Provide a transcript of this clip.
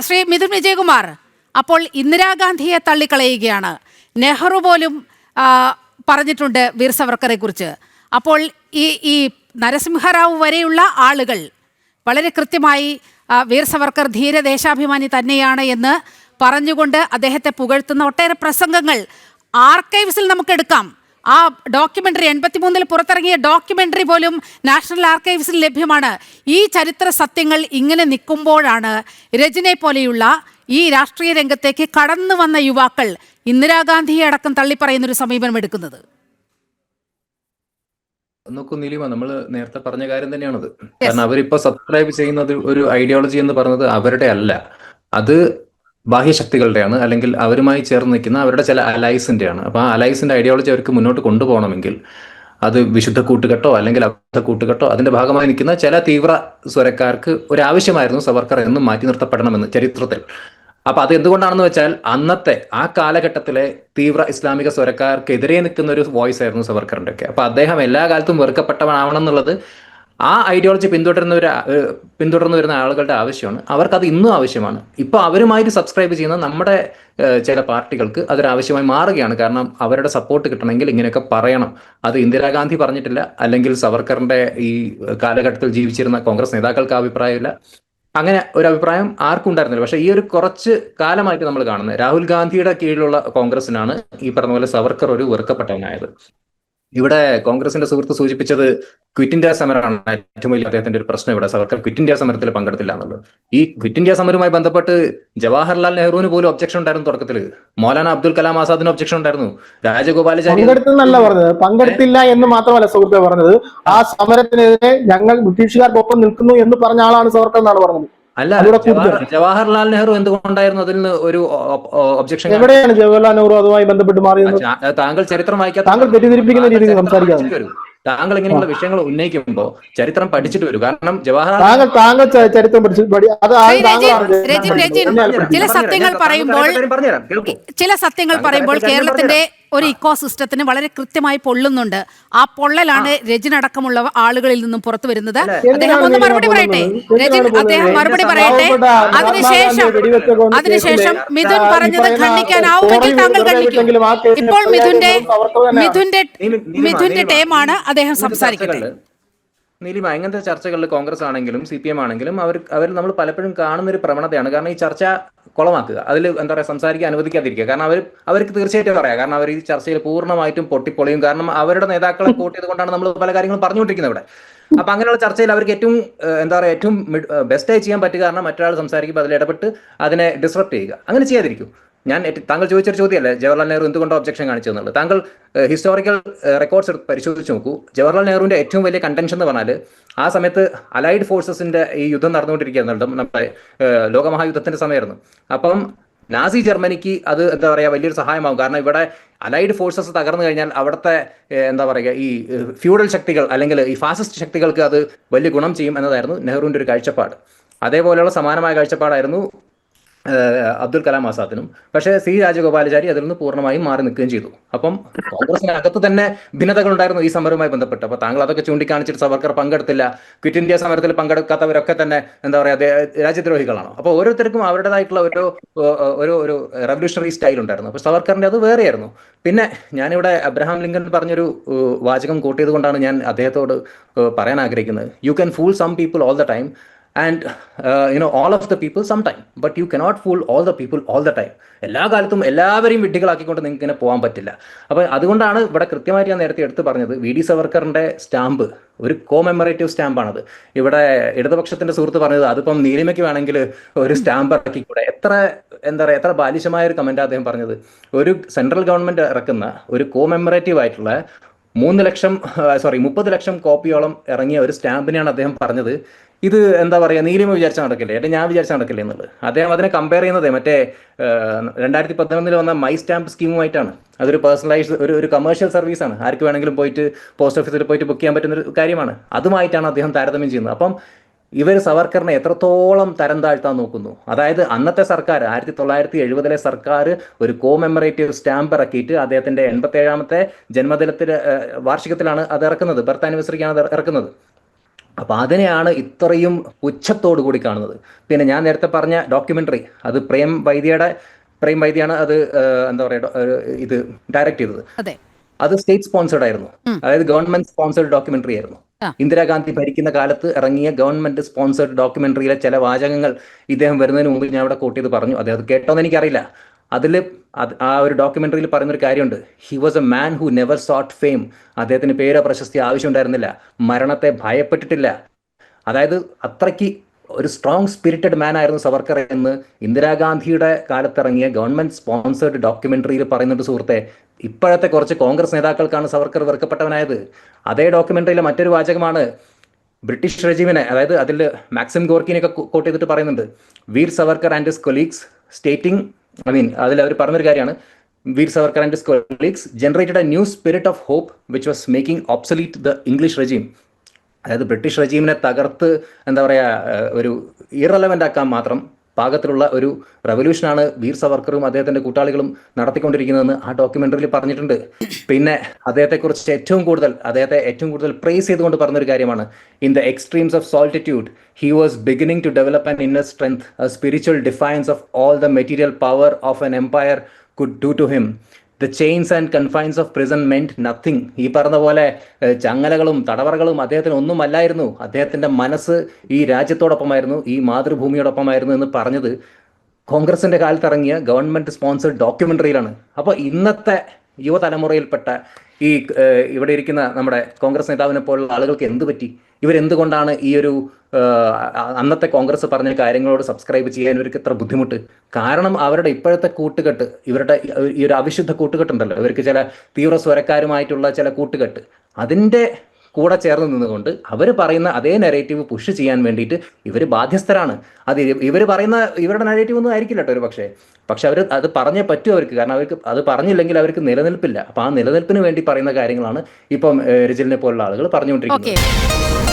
ശ്രീ മിഥുൻ വിജയകുമാർ, അപ്പോൾ ഇന്ദിരാഗാന്ധിയെ തള്ളിക്കളയുകയാണ്. നെഹ്റു പോലും പറഞ്ഞിട്ടുണ്ട് വീർ സവർക്കറെ കുറിച്ച്. അപ്പോൾ ഈ നരസിംഹറാവു വരെയുള്ള ആളുകൾ വളരെ കൃത്യമായി വീർ സവർക്കർ ധീര ദേശാഭിമാനി തന്നെയാണ് എന്ന് പറഞ്ഞുകൊണ്ട് അദ്ദേഹത്തെ പുകഴ്ത്തുന്ന ഒട്ടേറെ പ്രസംഗങ്ങൾ ആർക്കൈവ്സിൽ നമുക്കെടുക്കാം. ആ ഡോക്യുമെൻ്ററി 83-ൽ പുറത്തിറങ്ങിയ ഡോക്യുമെൻ്ററി പോലും നാഷണൽ ആർക്കൈവ്സിൽ ലഭ്യമാണ്. ഈ ചരിത്ര സത്യങ്ങൾ ഇങ്ങനെ നിൽക്കുമ്പോഴാണ് രജനെ പോലെയുള്ള ഈ രാഷ്ട്രീയ രംഗത്തേക്ക് കടന്നു വന്ന യുവാക്കൾ ഇന്ദിരാഗാന്ധിയെ അടക്കം തള്ളിപ്പറയുന്നൊരു സമീപനം എടുക്കുന്നത്. നോക്കൂ നീലിമ, നമ്മൾ നേരത്തെ പറഞ്ഞ കാര്യം തന്നെയാണത്. കാരണം അവരിപ്പോ സബ്സ്ക്രൈബ് ചെയ്യുന്നത് ഒരു ഐഡിയോളജി എന്ന് പറയുന്നത് അവരുടെ അല്ല, അത് ബാഹ്യശക്തികളുടെയാണ്, അല്ലെങ്കിൽ അവരുമായി ചേർന്ന് നിൽക്കുന്ന അവരുടെ ചില അലൈസിന്റെയാണ്. അപ്പൊ ആ അലൈസിന്റെ ഐഡിയോളജി അവർക്ക് മുന്നോട്ട് കൊണ്ടുപോകണമെങ്കിൽ അത് വിശുദ്ധ കൂട്ടുകെട്ടോ അല്ലെങ്കിൽ അബദ്ധ കൂട്ടുകെട്ടോ അതിന്റെ ഭാഗമായി നിൽക്കുന്ന ചില തീവ്ര സ്വരക്കാർക്ക് ഒരു ആവശ്യമായിരുന്നു സവർക്കർ എന്നും മാറ്റി നിർത്തപ്പെടണമെന്ന് ചരിത്രത്തിൽ. അപ്പൊ അത് എന്തുകൊണ്ടാണെന്ന് വെച്ചാൽ അന്നത്തെ ആ കാലഘട്ടത്തിലെ തീവ്ര ഇസ്ലാമിക സ്വരക്കാർക്കെതിരെ നിൽക്കുന്ന ഒരു വോയിസ് ആയിരുന്നു സവർക്കറിന്റെ ഒക്കെ. അപ്പൊ അദ്ദേഹം എല്ലാ കാലത്തും വെറുക്കപ്പെട്ടവനാവണം എന്നുള്ളത് ആ ഐഡിയോളജി പിന്തുടർന്നു വരുന്ന ആളുകളുടെ ആവശ്യമാണ്. അവർക്കത് ഇന്നും ആവശ്യമാണ്. ഇപ്പൊ അവരുമായിട്ട് സബ്സ്ക്രൈബ് ചെയ്യുന്ന നമ്മുടെ ചില പാർട്ടികൾക്ക് അതൊരാവശ്യമായി മാറുകയാണ്. കാരണം അവരുടെ സപ്പോർട്ട് കിട്ടണമെങ്കിൽ ഇങ്ങനെയൊക്കെ പറയണം. അത് ഇന്ദിരാഗാന്ധി പറഞ്ഞിട്ടില്ല, അല്ലെങ്കിൽ സവർക്കറിന്റെ ഈ കാലഘട്ടത്തിൽ ജീവിച്ചിരുന്ന കോൺഗ്രസ് നേതാക്കൾക്ക് അഭിപ്രായമില്ല. അങ്ങനെ ഒരു അഭിപ്രായം ആർക്കും ഉണ്ടായിരുന്നില്ല. പക്ഷേ ഈ ഒരു കുറച്ച് കാലമായിട്ട് നമ്മൾ കാണുന്നത് രാഹുൽ ഗാന്ധിയുടെ കീഴിലുള്ള കോൺഗ്രസിനാണ് ഈ പറഞ്ഞ പോലെ സവർക്കർ ഒരു വെറുക്കപ്പെട്ടവനായത്. ഇവിടെ കോൺഗ്രസിന്റെ സുഹൃത്ത് സൂചിപ്പിച്ചത് ക്വിറ്റ് ഇന്ത്യ സമരമാണ് ഏറ്റവും വലിയ അദ്ദേഹത്തിന്റെ ഒരു പ്രശ്നം. ഇവിടെ സവർക്കർ ക്വിറ്റ് ഇന്ത്യ സമരത്തിൽ പങ്കെടുത്തില്ല എന്നുള്ളത്. ഈ ക്വിറ്റ് ഇന്ത്യ സമരവുമായി ബന്ധപ്പെട്ട് ജവഹർലാൽ നെഹ്റുവിന് പോലും ഒബ്ജക്ഷൻ ഉണ്ടായിരുന്നു തുടക്കത്തിൽ. മൗലാന അബ്ദുൽ കലാം ആസാദിന് ഒബ്ജക്ഷൻ ഉണ്ടായിരുന്നു. രാജഗോപാലാചാരി പങ്കെടുത്തില്ല എന്ന് മാത്രമല്ല സുഹൃത്തെ പറഞ്ഞത്, ആ സമരത്തിനെതിരെ ഞങ്ങൾ ബ്രിട്ടീഷുകാർക്കൊപ്പം നിൽക്കുന്നു എന്ന് പറഞ്ഞ ആളാണ് സവർക്കർ എന്നാണ് പറഞ്ഞത്. അല്ല, ജവഹർലാൽ നെഹ്റു എന്തുകൊണ്ടായിരുന്നു അതിൽ നിന്ന് ഒരു ഒബ്ജക്ഷൻ? എവിടെയാണ് ജവഹർലാൽ നെഹ്റു അതുമായി ബന്ധപ്പെട്ട് മാറിയത്? താങ്കൾ ചരിത്രം വായിക്കാൻ, താങ്കൾ തെറ്റിദ്ധരിപ്പിക്കുന്ന രീതിയിൽ സംസാരിക്കാൻ, താങ്കൾ ഇങ്ങനെയുള്ള വിഷയങ്ങൾ ഉന്നയിക്കുമ്പോൾ ചരിത്രം പഠിച്ചിട്ട് വരും. കാരണം താങ്കൾ ചരിത്രം ചില സത്യങ്ങൾ പറയുമ്പോൾ കേരളത്തിന്റെ ഒരു ഇക്കോ സിസ്റ്റത്തിന് വളരെ കൃത്യമായി പൊള്ളുന്നുണ്ട്. ആ പൊള്ളലാണ് രജിൻ അടക്കമുള്ള ആളുകളിൽ നിന്നും പുറത്തു വരുന്നത്. അദ്ദേഹം ഒന്ന് മറുപടി പറയട്ടെ. അദ്ദേഹം മറുപടി പറയട്ടെ. അതിനുശേഷം മിഥുൻ പറഞ്ഞത് ഖണ്ഡിക്കാനാവുമെങ്കിൽ താങ്കൾ ഖണ്ഡിക്കും. ഇപ്പോൾ മിഥുന്റെ ടൈമാണ്, അദ്ദേഹം സംസാരിക്കട്ടെ. നീലിമ, ഇങ്ങനത്തെ ചർച്ചകളിൽ കോൺഗ്രസ് ആണെങ്കിലും CPM ആണെങ്കിലും അവർ നമ്മൾ പലപ്പോഴും കാണുന്ന ഒരു പ്രവണതയാണ്. കാരണം ഈ ചർച്ച കുളമാക്കുക, അതിൽ എന്താ പറയുക, സംസാരിക്കാൻ അനുവദിക്കാതിരിക്കുക. കാരണം അവർക്ക് തീർച്ചയായിട്ടും പറയാം. കാരണം അവർ ഈ ചർച്ചയിൽ പൂർണ്ണമായിട്ടും പൊട്ടിപ്പൊളിയും. കാരണം അവരുടെ നേതാക്കളെ കോട്ട് ചെയ്തുകൊണ്ടാണ് നമ്മൾ പല കാര്യങ്ങളും പറഞ്ഞുകൊണ്ടിരിക്കുന്നത് ഇവിടെ. അപ്പൊ അങ്ങനെയുള്ള ചർച്ചയിൽ അവർക്ക് ഏറ്റവും എന്താ പറയുക, ഏറ്റവും ബെസ്റ്റായി ചെയ്യാൻ പറ്റുക കാരണം മറ്റൊരാൾ സംസാരിക്കുമ്പോൾ അതിൽ ഇടപെട്ട് അതിനെ ഡിസ്റപ്റ്റ് ചെയ്യുക. അങ്ങനെ ചെയ്യാതിരിക്കും. താങ്കൾ ചോദിച്ചൊരു ചോദ്യമല്ലേ ജവഹർലാൽ നെഹ്റു എന്തുകൊണ്ട് ഒബ്ജക്ഷൻ കാണിച്ചു എന്നുള്ളത്. താങ്കൾ ഹിസ്റ്റോറിക്കൽ റെക്കോർഡ്സ് പരിശോധിച്ച് നോക്കൂ. ജവഹർലാൽ നെഹ്റുവിന്റെ ഏറ്റവും വലിയ കണ്ടൻഷൻ എന്ന് പറഞ്ഞാൽ ആ സമയത്ത് അലൈഡ് ഫോഴ്സസിന്റെ ഈ യുദ്ധം നടന്നുകൊണ്ടിരിക്കുകയായിരുന്നു. നമ്മുടെ ലോകമഹായുദ്ധത്തിന്റെ സമയമായിരുന്നു. അപ്പം നാസി ജർമ്മനിക്ക് അത് എന്താ പറയുക വലിയൊരു സഹായമാകും. കാരണം ഇവിടെ അലൈഡ് ഫോഴ്സസ് തകർന്നു കഴിഞ്ഞാൽ അവിടുത്തെ എന്താ പറയുക ഈ ഫ്യൂഡൽ ശക്തികൾ അല്ലെങ്കിൽ ഈ ഫാസിസ്റ്റ് ശക്തികൾക്ക് അത് വലിയ ഗുണം ചെയ്യും എന്നതായിരുന്നു നെഹ്റുവിൻ്റെ ഒരു കാഴ്ചപ്പാട്. അതേപോലെയുള്ള സമാനമായ കാഴ്ചപ്പാടായിരുന്നു അബ്ദുൽ കലാം ആസാദിനും. പക്ഷേ രാജഗോപാലാചാരി അതിൽ നിന്ന് പൂർണ്ണമായും മാറി നിൽക്കുകയും ചെയ്തു. അപ്പം കോൺഗ്രസിനകത്ത് തന്നെ ഭിന്നതകൾ ഉണ്ടായിരുന്നു ഈ സമരവുമായി ബന്ധപ്പെട്ട്. അപ്പൊ താങ്കൾ അതൊക്കെ ചൂണ്ടിക്കാണിച്ചിട്ട് സവർക്കർ പങ്കെടുത്തില്ല, ക്വിറ്റ് ഇന്ത്യ സമരത്തിൽ പങ്കെടുക്കാത്തവരൊക്കെ തന്നെ എന്താ പറയുക രാജ്യദ്രോഹികളാണോ? അപ്പോൾ ഓരോരുത്തർക്കും അവരുടേതായിട്ടുള്ള ഒരു റെവല്യൂഷണറി സ്റ്റൈൽ ഉണ്ടായിരുന്നു. അപ്പോൾ സവർക്കറിന്റെ അത് വേറെയായിരുന്നു. പിന്നെ ഞാനിവിടെ അബ്രഹാം ലിങ്കൺ പറഞ്ഞൊരു വാചകം കോട്ട് ചെയ്തുകൊണ്ടാണ് ഞാൻ അദ്ദേഹത്തോട് പറയാൻ ആഗ്രഹിക്കുന്നത്. You can fool some people all the time and all of the people sometime, but you cannot fool all the people all the time. എല്ലാ കാലത്തും എല്ലാവരെയും വിഡ്ഢികളാക്കിക്കൊണ്ട് നിങ്ങൾക്ക് ഇങ്ങനെ പോകാൻ പറ്റില്ല. അപ്പോൾ അതുകൊണ്ടാണ് ഇവിടെ കൃത്യമായിട്ട് ഞാൻ നേരത്തെ എടുത്ത് പറഞ്ഞത്, VD സവർക്കറിന്റെ സ്റ്റാമ്പ് ഒരു കോമെമ്മറേറ്റീവ് സ്റ്റാമ്പാണത്. ഇവിടെ ഇടതുപക്ഷത്തിന്റെ സുഹൃത്ത് പറഞ്ഞത് അതിപ്പം നീലിമയ്ക്ക് വേണമെങ്കിൽ ഒരു സ്റ്റാമ്പ് ഇറക്കിക്കൂടെ. എത്ര ബാലിശമായ ഒരു കമന്റ് അദ്ദേഹം പറഞ്ഞത്. ഒരു സെൻട്രൽ ഗവൺമെന്റ് ഇറക്കുന്ന ഒരു കോമെമ്മറേറ്റീവ് ആയിട്ടുള്ള 30 ലക്ഷം കോപ്പിയോളം ഇറങ്ങിയ ഒരു സ്റ്റാമ്പിനെയാണ് അദ്ദേഹം പറഞ്ഞത് ഇത് എന്താ പറയുക നീലിമ വിചാരിച്ചാൽ നടക്കില്ലേ, അല്ലെങ്കിൽ ഞാൻ വിചാരിച്ചാൽ നടക്കില്ലേ എന്നുള്ളത്. അദ്ദേഹം അതിനെ കമ്പയർ ചെയ്യുന്നത് മറ്റേ 2011 വന്ന മൈ സ്റ്റാമ്പ് സ്കീമുമായിട്ടാണ്. അതൊരു പേഴ്സണലൈസ്ഡ് ഒരു കമേഴ്ഷ്യൽ സർവീസാണ്. ആർക്ക് വേണമെങ്കിലും പോയിട്ട് പോസ്റ്റ് ഓഫീസിൽ പോയിട്ട് ബുക്ക് ചെയ്യാൻ പറ്റുന്ന ഒരു കാര്യമാണ്. അതുമായിട്ടാണ് അദ്ദേഹം താരതമ്യം ചെയ്യുന്നത്. അപ്പം ഇവർ സവർക്കറിനെ എത്രത്തോളം തരം താഴ്ത്താൻ നോക്കുന്നു. അതായത് അന്നത്തെ സർക്കാർ 1970 സർക്കാർ ഒരു കോമെമ്മറേറ്റീവ് സ്റ്റാമ്പ് ഇറക്കിയിട്ട് അദ്ദേഹത്തിന്റെ 87ാമത്തെ ജന്മദിനത്തിലെ വാർഷികത്തിലാണ് അത് ഇറക്കുന്നത്, ബർത്ത് ആനിവേഴ്സറിക്കാണ് അത് ഇറക്കുന്നത്. അപ്പോൾ അതിനെയാണ് ഇത്രയും പുച്ഛത്തോടു കൂടി കാണുന്നത്. പിന്നെ ഞാൻ നേരത്തെ പറഞ്ഞ ഡോക്യുമെൻ്ററി, അത് പ്രേം വൈദ്യാണ് അത് എന്താ പറയുക ഇത് ഡയറക്റ്റ് ചെയ്തത്. അതെ, അത് സ്റ്റേറ്റ് സ്പോൺസേഡ് ആയിരുന്നു, അതായത് ഗവൺമെന്റ് സ്പോൺസേഡ് ഡോക്യുമെന്ററി ആയിരുന്നു. ആ. ഇന്ദിരാഗാന്ധി ഭരിക്കുന്ന കാലത്ത് ഇറങ്ങിയ ഗവൺമെന്റ് സ്പോൺസേഡ് ഡോക്യുമെന്ററിയിലെ ചില വാചകങ്ങൾ ഇദ്ദേഹം വരുന്നതിന് മുമ്പ് ഞാൻ ഇവിടെ കോട്ട് ചെയ്ത് പറഞ്ഞു. അദ്ദേഹം കേട്ടോന്ന് എനിക്കറിയില്ല. അതിൽ ആ ഒരു ഡോക്യുമെന്ററിയിൽ പറയുന്നൊരു കാര്യമുണ്ട്, he was a man who never sought fame. അദ്ദേഹത്തിന് പേരോ പ്രശസ്തി ആവശ്യമുണ്ടായിരുന്നില്ല, മരണത്തെ ഭയപ്പെട്ടിട്ടില്ല. അതായത് അത്രയ്ക്ക് ഒരു സ്ട്രോങ് സ്പിരിറ്റഡ് മാൻ ആയിരുന്നു സവർക്കർ എന്ന് ഇന്ദിരാഗാന്ധിയുടെ കാലത്തിറങ്ങിയ ഗവൺമെന്റ് സ്പോൺസേഡ് ഡോക്യുമെന്ററിയിൽ പറയുന്നുണ്ട് സുഹൃത്തെ. ഇപ്പോഴത്തെ കുറച്ച് കോൺഗ്രസ് നേതാക്കൾക്കാണ് സവർക്കർ വെറുക്കപ്പെട്ടവനായത്. അതേ ഡോക്യുമെന്ററിയിലെ മറ്റൊരു വാചകമാണ് ബ്രിട്ടീഷ് റെജിമിനെ, അതായത് അതിൽ മാക്സിം ഗോർക്കിനെയൊക്കെ കോട്ട് ചെയ്തിട്ട് പറയുന്നുണ്ട്, Veer Savarkar and his colleagues stating, അതിൽ അവർ പറഞ്ഞൊരു കാര്യമാണ്, Veer Savarkar and his colleagues generated a new spirit of hope which was making obsolete the English regime. അതായത് ബ്രിട്ടീഷ് റെജീമിനെ തകർത്ത് എന്താ പറയുക ഒരു ഇറലവൻ്റ് ആക്കാൻ മാത്രം പാകത്തിലുള്ള ഒരു റെവല്യൂഷനാണ് വീർ സവർക്കറും അദ്ദേഹത്തിൻ്റെ കൂട്ടാളികളും നടത്തിക്കൊണ്ടിരിക്കുന്നതെന്ന് ആ ഡോക്യുമെൻ്ററിയിൽ പറഞ്ഞിട്ടുണ്ട്. പിന്നെ അദ്ദേഹത്തെ ഏറ്റവും കൂടുതൽ പ്രൈസ് ചെയ്തുകൊണ്ട് പറഞ്ഞൊരു കാര്യമാണ്, in the extremes of solitude he was beginning to develop an inner strength, a spiritual defiance of all the material power of an empire could do to him. The chains and confines of prison meant nothing. ഈ പറഞ്ഞ പോലെ ചങ്ങലകളും തടവറകളും അദ്ദേഹത്തിന് ഒന്നും അല്ലായിരുന്നു. അദ്ദേഹത്തിൻ്റെ മനസ്സ് ഈ രാജ്യത്തോടൊപ്പമായിരുന്നു, ഈ മാതൃഭൂമിയോടൊപ്പമായിരുന്നു എന്ന് പറഞ്ഞത് കോൺഗ്രസിൻ്റെ കാലത്തിറങ്ങിയ ഗവൺമെൻറ് സ്പോൺസേഡ് ഡോക്യുമെൻ്ററിയിലാണ്. അപ്പോൾ ഇന്നത്തെ യുവതലമുറയിൽപ്പെട്ട ഈ ഇവിടെ ഇരിക്കുന്ന നമ്മുടെ കോൺഗ്രസ് നേതാവിനെ പോലുള്ള ആളുകൾക്ക് എന്ത് പറ്റി? ഇവരെന്തുകൊണ്ടാണ് ഈ ഒരു അന്നത്തെ കോൺഗ്രസ് പറഞ്ഞ കാര്യങ്ങളോട് സബ്സ്ക്രൈബ് ചെയ്യാൻ ഇവർക്ക് ഇത്ര ബുദ്ധിമുട്ട്? കാരണം അവരുടെ ഇപ്പോഴത്തെ കൂട്ടുകെട്ട്, ഇവരുടെ ഈ ഒരു അവിശുദ്ധ കൂട്ടുകെട്ടുണ്ടല്ലോ, ഇവർക്ക് ചില തീവ്ര സ്വരക്കാരുമായിട്ടുള്ള ചില കൂട്ടുകെട്ട്, അതിൻ്റെ കൂടെ ചേർന്ന് നിന്നുകൊണ്ട് അവർ പറയുന്ന അതേ നെറേറ്റീവ് പുഷ് ചെയ്യാൻ വേണ്ടിയിട്ട് ഇവർ ബാധ്യസ്ഥരാണ്. അത് ഇവർ പറയുന്ന ഇവരുടെ നെറേറ്റീവ് ഒന്നും ആയിരിക്കില്ല കേട്ടോ ഒരു പക്ഷെ അവർ അത് പറഞ്ഞേ പറ്റൂ അവർക്ക്. കാരണം അവർക്ക് അത് പറഞ്ഞില്ലെങ്കിൽ അവർക്ക് നിലനിൽപ്പില്ല. അപ്പോൾ ആ നിലനിൽപ്പിന് വേണ്ടി പറയുന്ന കാര്യങ്ങളാണ് ഇപ്പം റിജിലിനെ പോലുള്ള ആളുകൾ പറഞ്ഞുകൊണ്ടിരിക്കുന്നത്.